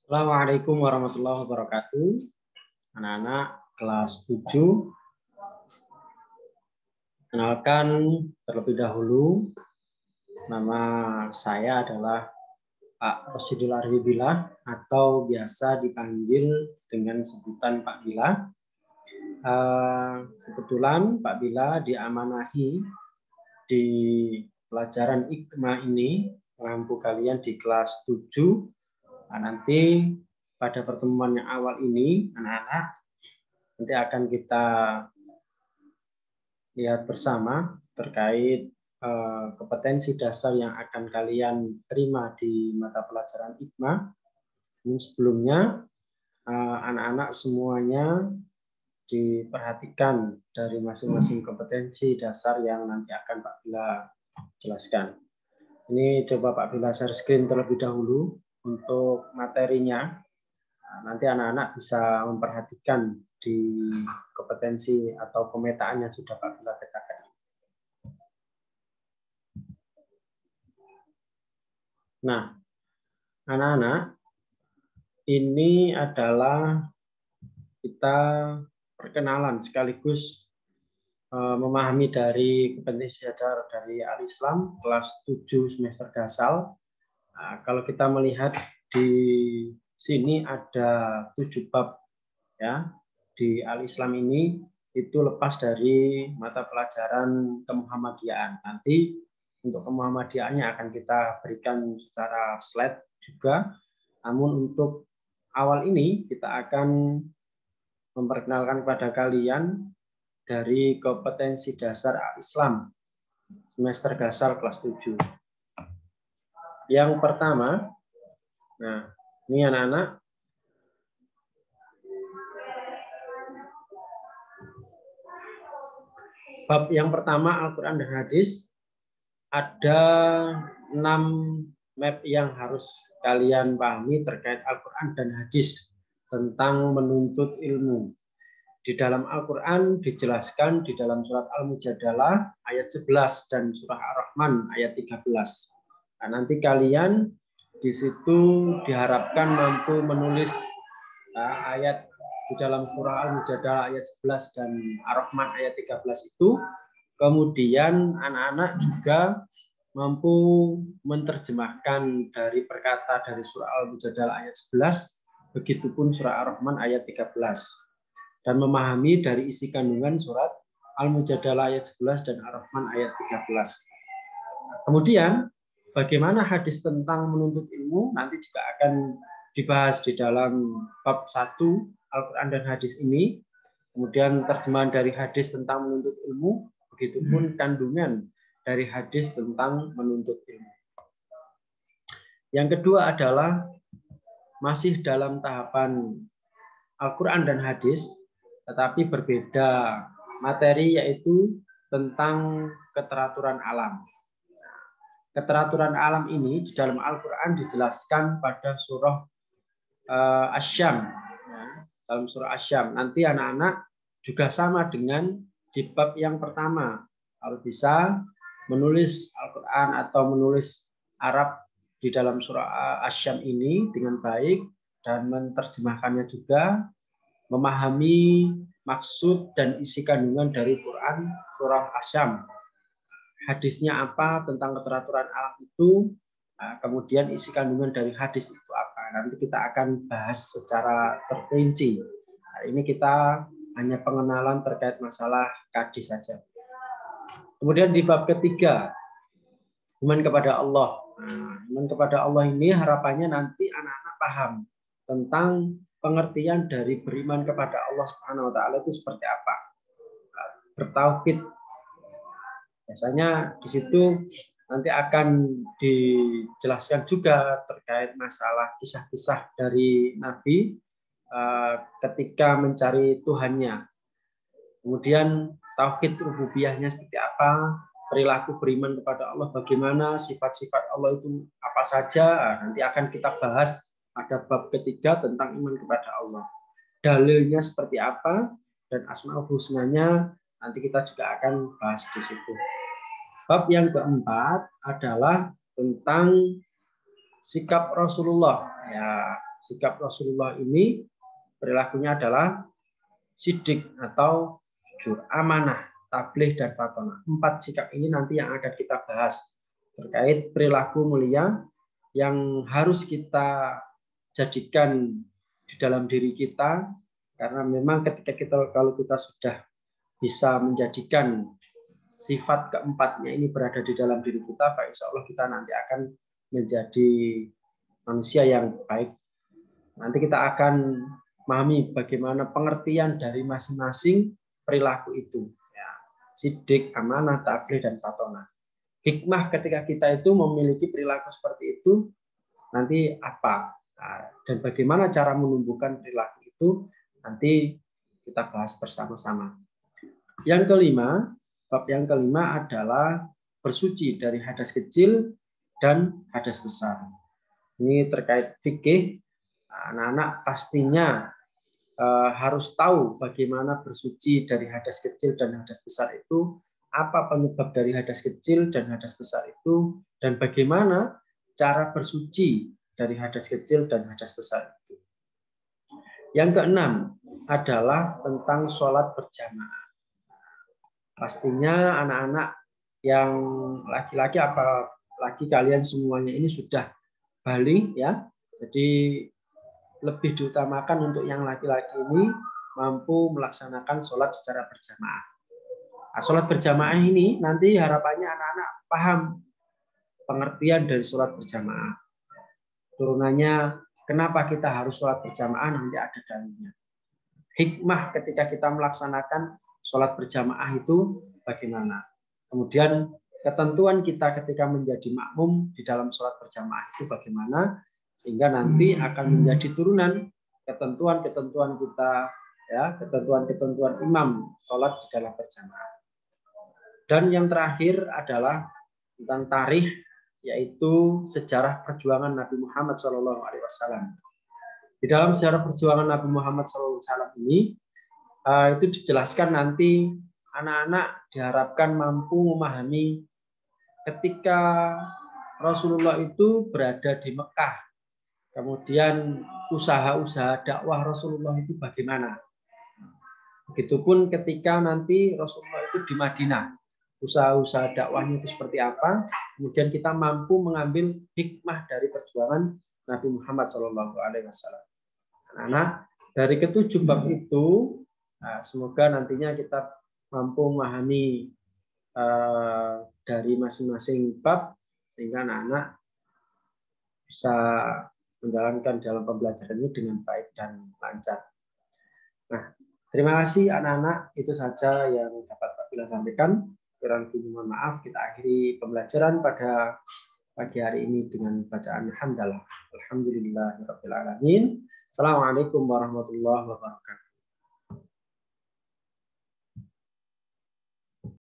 Assalamualaikum warahmatullahi wabarakatuh. Anak-anak kelas 7. Kenalkan terlebih dahulu, nama saya adalah Pak Rosidul Arwibillah atau biasa dipanggil dengan sebutan Pak Bila. Kebetulan Pak Bila diamanahi di pelajaran IKMA ini mengampu kalian di kelas 7. Nah, nanti pada pertemuan yang awal ini, anak-anak, nanti akan kita lihat bersama terkait kompetensi dasar yang akan kalian terima di mata pelajaran IKMA. Sebelumnya, anak-anak semuanya diperhatikan dari masing-masing kompetensi dasar yang nanti akan Pak Bila jelaskan. Ini coba Pak Bila share screen terlebih dahulu untuk materinya. Nanti anak-anak bisa memperhatikan di kompetensi atau pemetaan yang sudah Pak Bila petakan. Nah, anak-anak, ini adalah kita perkenalan sekaligus memahami dari kompetensi dasar dari Al-Islam kelas 7 semester dasar. Nah, kalau kita melihat di sini ada 7 bab ya. Di Al-Islam ini itu lepas dari mata pelajaran kemuhammadiaan. Nanti untuk kemuhammadiaannya akan kita berikan secara slide juga. Namun untuk awal ini kita akan memperkenalkan kepada kalian dari kompetensi dasar Al-Islam semester dasar kelas 7. Yang pertama, nah ini anak-anak, bab yang pertama Al-Quran dan Hadis, ada 6 map yang harus kalian pahami terkait Al-Quran dan Hadis tentang menuntut ilmu. Di dalam Al-Quran dijelaskan di dalam surat Al-Mujadalah ayat 11 dan surah Ar-Rahman ayat 13. Nah, nanti kalian di situ diharapkan mampu menulis ayat di dalam surah Al-Mujadalah ayat 11 dan Ar-Rahman ayat 13 itu. Kemudian anak-anak juga mampu menerjemahkan dari perkata dari surah Al-Mujadalah ayat 11, begitupun surah Ar-Rahman ayat 13. Dan memahami dari isi kandungan surat Al-Mujadalah ayat 11 dan Ar-Rahman ayat 13. Kemudian bagaimana hadis tentang menuntut ilmu nanti juga akan dibahas di dalam bab 1 Al-Quran dan Hadis ini. Kemudian terjemahan dari hadis tentang menuntut ilmu, begitupun kandungan dari hadis tentang menuntut ilmu. Yang kedua adalah masih dalam tahapan Al-Quran dan Hadis, tetapi berbeda materi, yaitu tentang keteraturan alam. Keteraturan alam ini di dalam Al-Quran dijelaskan pada surah Asy-Syam. Dalam surah Asy-Syam. Nanti anak-anak juga sama dengan di bab yang pertama. Kalau bisa menulis Al-Quran atau menulis Arab di dalam surah Asy-Syam ini dengan baik dan menerjemahkannya juga, memahami maksud dan isi kandungan dari Quran surah Asy-Syam. Hadisnya apa tentang keteraturan alam itu, kemudian isi kandungan dari hadis itu apa. Nanti kita akan bahas secara terperinci. Hari ini kita hanya pengenalan terkait masalah hadis saja. Kemudian di bab ketiga, iman kepada Allah. Iman kepada Allah ini harapannya nanti anak-anak paham tentang pengertian dari beriman kepada Allah Subhanahu wa taala itu seperti apa. Bertauhid. Biasanya di situ nanti akan dijelaskan juga terkait masalah kisah-kisah dari Nabi ketika mencari Tuhannya. Kemudian tauhid rububiyahnya seperti apa, perilaku beriman kepada Allah bagaimana, sifat-sifat Allah itu apa saja. Nanti akan kita bahas pada bab ketiga tentang iman kepada Allah. Dalilnya seperti apa dan asmaul husnanya nanti kita juga akan bahas di situ. Bab yang keempat adalah tentang sikap Rasulullah. Ya, sikap Rasulullah ini perilakunya adalah sidik atau jujur, amanah, tabligh, dan fatonah. 4 sikap ini nanti yang akan kita bahas terkait perilaku mulia yang harus kita jadikan di dalam diri kita, karena memang ketika kalau kita sudah bisa menjadikan sifat keempatnya ini berada di dalam diri kita, Pak, insya Allah kita nanti akan menjadi manusia yang baik. Nanti kita akan memahami bagaimana pengertian dari masing-masing perilaku itu. Ya, sidik, amanah, tabligh, dan fatonah. Hikmah ketika kita itu memiliki perilaku seperti itu nanti apa? Dan bagaimana cara menumbuhkan perilaku itu nanti kita bahas bersama-sama. Yang kelima, bab yang kelima adalah bersuci dari hadas kecil dan hadas besar. Ini terkait fikih. Anak-anak pastinya harus tahu bagaimana bersuci dari hadas kecil dan hadas besar itu, apa penyebab dari hadas kecil dan hadas besar itu, dan bagaimana cara bersuci dari hadas kecil dan hadas besar itu. Yang keenam adalah tentang sholat berjamaah. Pastinya anak-anak yang laki-laki, apalagi kalian semuanya ini sudah balik ya, jadi lebih diutamakan untuk yang laki-laki ini mampu melaksanakan sholat secara berjamaah. Nah, sholat berjamaah ini nanti harapannya anak-anak paham pengertian dari sholat berjamaah. Turunannya kenapa kita harus sholat berjamaah nanti ada dalilnya. Hikmah ketika kita melaksanakan sholat berjamaah itu bagaimana. Kemudian ketentuan kita ketika menjadi makmum di dalam sholat berjamaah itu bagaimana, sehingga nanti akan menjadi turunan ketentuan-ketentuan kita, ya, ketentuan-ketentuan imam sholat di dalam berjamaah. Dan yang terakhir adalah tentang tarikh, yaitu sejarah perjuangan Nabi Muhammad SAW. Di dalam sejarah perjuangan Nabi Muhammad SAW ini itu dijelaskan nanti anak-anak diharapkan mampu memahami ketika Rasulullah itu berada di Mekah. Kemudian usaha-usaha dakwah Rasulullah itu bagaimana. Begitupun ketika nanti Rasulullah itu di Madinah, usaha-usaha dakwahnya itu seperti apa. Kemudian kita mampu mengambil hikmah dari perjuangan Nabi Muhammad SAW. Anak-anak, dari ketujuh bab itu, semoga nantinya kita mampu memahami dari masing-masing bab, sehingga anak-anak bisa menjalankan dalam pembelajaran ini dengan baik dan lancar. Nah, terima kasih anak-anak. Itu saja yang dapat Pak Bila sampaikan. Kurang lebih mohon maaf. Kita akhiri pembelajaran pada pagi hari ini dengan bacaan hamdalah. Alhamdulillahirabbil alamin. Assalamualaikum warahmatullahi wabarakatuh.